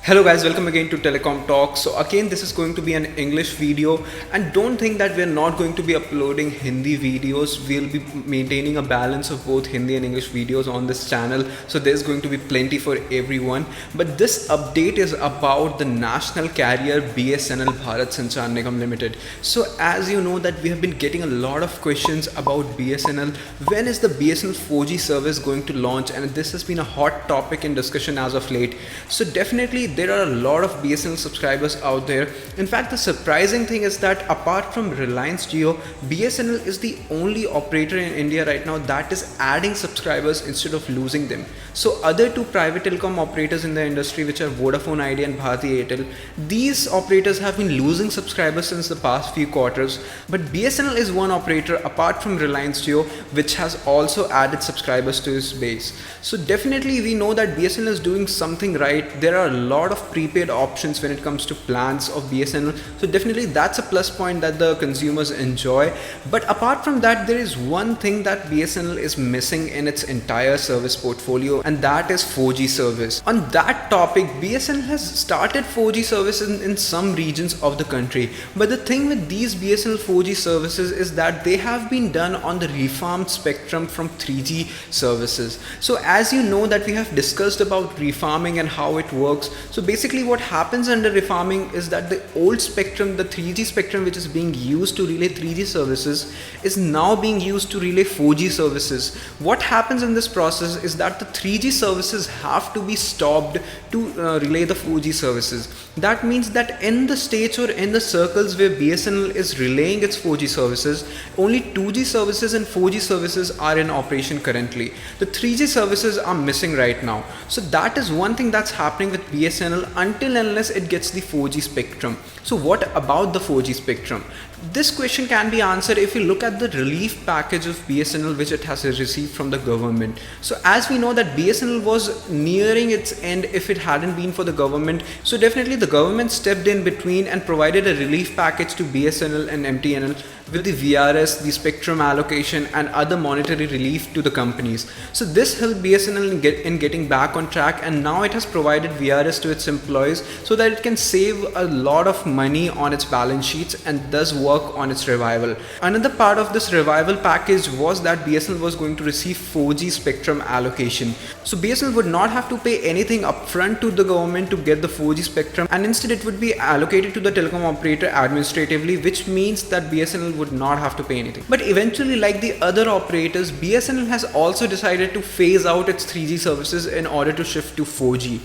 Hello guys, welcome again to TelecomTalk. So again, this is going to be an English video, and don't think that we're not going to be uploading Hindi videos. We'll be maintaining a balance of both Hindi and English videos on this channel. So there's going to be plenty for everyone. But this update is about the national carrier BSNL Bharat Sanchar Nigam Limited. So as you know that we have been getting a lot of questions about BSNL. When is the BSNL 4G service going to launch? And this has been a hot topic in discussion as of late. So definitely there are a lot of BSNL subscribers out there. In fact, the surprising thing is that apart from Reliance Jio, BSNL is the only operator in India right now that is adding subscribers instead of losing them. So other two private telecom operators in the industry, which are Vodafone Idea and Bharti Airtel, these operators have been losing subscribers since the past few quarters. But BSNL is one operator apart from Reliance Jio which has also added subscribers to its base. So definitely we know that BSNL is doing something right. There are a lot of prepaid options when it comes to plans of BSNL. So definitely that's a plus point that the consumers enjoy. But apart from that, there is one thing that BSNL is missing in its entire service portfolio, and that is 4G service. On that topic, BSNL has started 4G services in some regions of the country. But the thing with these BSNL 4G services is that they have been done on the refarmed spectrum from 3G services. So as you know that we have discussed about refarming and how it works. So basically what happens under refarming is that the old spectrum, the 3G spectrum which is being used to relay 3G services, is now being used to relay 4G services. What happens in this process is that the 3G services have to be stopped to relay the 4G services. That means that in the states or in the circles where BSNL is relaying its 4G services, only 2G services and 4G services are in operation currently. The 3G services are missing right now. So that is one thing that's happening with BSNL until unless it gets the 4G spectrum. So what about the 4G spectrum? This question can be answered if you look at the relief package of BSNL which it has received from the government. So as we know that BSNL was nearing its end if it hadn't been for the government. So definitely the government stepped in between and provided a relief package to BSNL and MTNL with the VRS, the spectrum allocation and other monetary relief to the companies. So this helped BSNL in getting back on track, and now it has provided VRS to its employees so that it can save a lot of money on its balance sheets and thus work on its revival. Another part of this revival package was that BSNL was going to receive 4G spectrum allocation. So BSNL would not have to pay anything upfront to the government to get the 4G spectrum, and instead it would be allocated to the telecom operator administratively, which means that BSNL would not have to pay anything. But eventually, like the other operators, BSNL has also decided to phase out its 3G services in order to shift to 4G.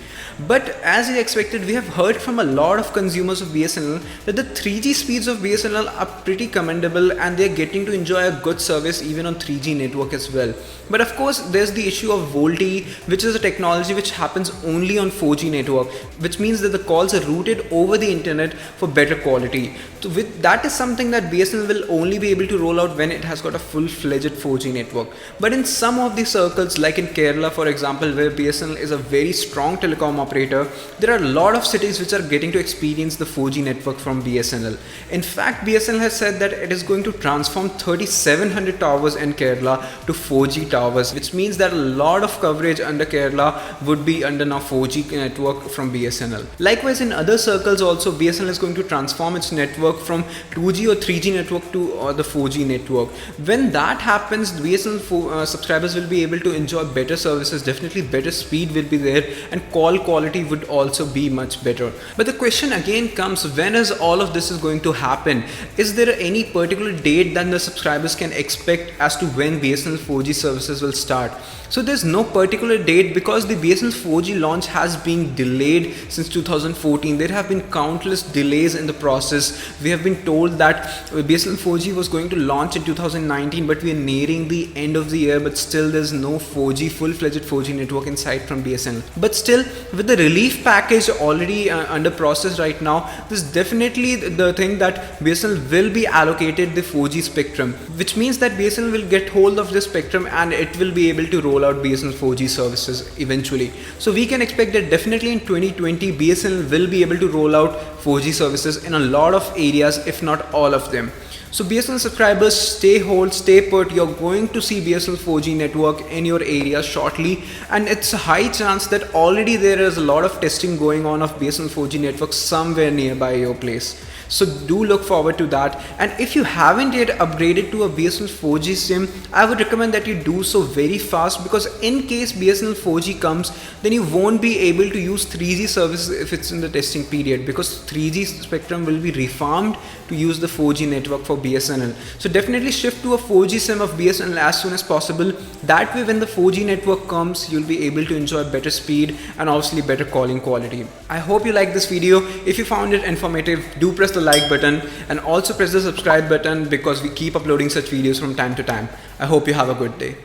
But as expected, we have heard from a lot of consumers of BSNL that the 3G speeds of BSNL are pretty commendable and they're getting to enjoy a good service even on 3G network as well. But of course, there's the issue of VoLTE, which is a technology which happens only on 4G network, which means that the calls are routed over the internet for better quality. So that is something that BSNL will only be able to roll out when it has got a full-fledged 4G network. But in some of the circles, like in Kerala for example, where BSNL is a very strong telecom operator, there are a lot of cities which are getting to experience the 4G network from BSNL. In fact, BSNL has said that it is going to transform 3,700 towers in Kerala to 4G towers, which means that a lot of coverage under Kerala would be under now 4G network from BSNL. Likewise, in other circles also, BSNL is going to transform its network from 2G or 3G network to the 4G network. When that happens, BSNL subscribers will be able to enjoy better services, definitely better speed will be there, and call quality would also be much better. But the question again comes, when is all of this is going to happen? Is there any particular date that the subscribers can expect as to when BSNL 4G services will start? So there's no particular date because the BSNL 4G launch has been delayed since 2014. There have been countless delays in the process. We have been told that BSNL 4G was going to launch in 2019, but we are nearing the end of the year, but still there's no 4G, full-fledged 4G network in sight from BSNL. But still, with the relief package already under process right now, this is definitely the thing that BSNL will be allocated the 4G spectrum, which means that BSNL will get hold of this spectrum and it will be able to roll out BSNL 4G services eventually. So we can expect that definitely in 2020 BSNL will be able to roll out 4G services in a lot of areas, if not all of them. So BSNL subscribers, stay hold, stay put. You're going to see BSNL 4G network in your area shortly, and it's a high chance that already there is a lot of testing going on of BSNL 4G network somewhere nearby your place. So do look forward to that. And if you haven't yet upgraded to a BSNL 4G SIM, I would recommend that you do so very fast, because in case BSNL 4G comes, then you won't be able to use 3G services if it's in the testing period, because 3G spectrum will be refarmed to use the 4G network for BSNL. So definitely shift to a 4G SIM of BSNL as soon as possible. That way when the 4G network comes, you'll be able to enjoy better speed and obviously better calling quality. I hope you liked this video. If you found it informative, do press the like button and also press the subscribe button, because we keep uploading such videos from time to time. I hope you have a good day.